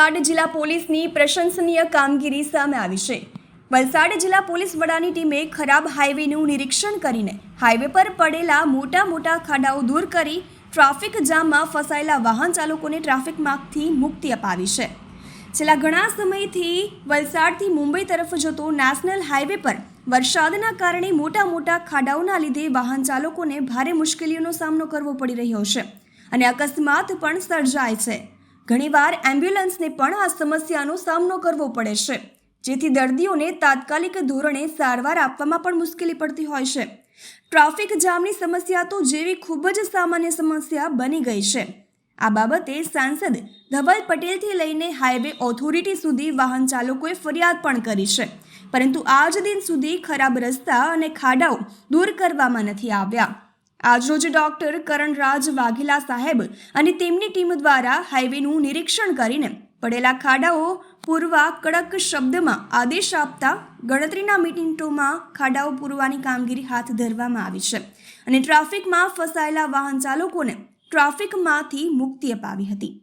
વલસાડ જિલ્લા પોલીસની પ્રશંસનીય કામગીરી સામે આવી છે। વલસાડ જિલ્લા પોલીસ વડાની ટીમે ખરાબ હાઈવેનું નિરીક્ષણ કરીને હાઈવે પર પડેલા મોટા ખાડાઓ દૂર કરી ટ્રાફિક જામમાં ફસાયેલા વાહન ચાલકોને ટ્રાફિકમાંથી મુક્તિ અપાવી છે। છેલ્લા ઘણા સમયથી વલસાડથી મુંબઈ તરફ જતો નેશનલ હાઈવે પર વરસાદના કારણે મોટા ખાડાઓના લીધે વાહન ચાલકોને ભારે મુશ્કેલીઓનો સામનો કરવો પડી રહ્યો છે અને અકસ્માત પણ સર્જાય છે। ઘણીવાર એમ્બ્યુલન્સને પણ આ સમસ્યાનો સામનો કરવો પડે છે, જેથી દર્દીઓને તાત્કાલિક ધોરણે સારવાર આપવામાં પણ મુશ્કેલી પડતી હોય છે। ટ્રાફિક જામની સમસ્યા તો જેવી ખૂબ જ સામાન્ય સમસ્યા બની ગઈ છે। આ બાબતે સાંસદ ધવલ પટેલથી લઈને હાઈવે ઓથોરિટી સુધી વાહન ચાલકોએ ફરિયાદ પણ કરી છે, પરંતુ આજ દિન સુધી ખરાબ રસ્તા અને ખાડાઓ દૂર કરવામાં નથી આવ્યા। આજરોજ ડોક્ટર કરણરાજ વાઘેલા સાહેબ અને તેમની ટીમ દ્વારા હાઈવેનું નિરીક્ષણ કરીને પડેલા ખાડાઓ પૂરવા કડક શબ્દમાં આદેશ આપતા ગણતરીના મિનિટોમાં ખાડાઓ પૂરવાની કામગીરી હાથ ધરવામાં આવી છે અને ટ્રાફિકમાં ફસાયેલા વાહન ચાલકોને ટ્રાફિકમાંથી મુક્તિ અપાવી હતી।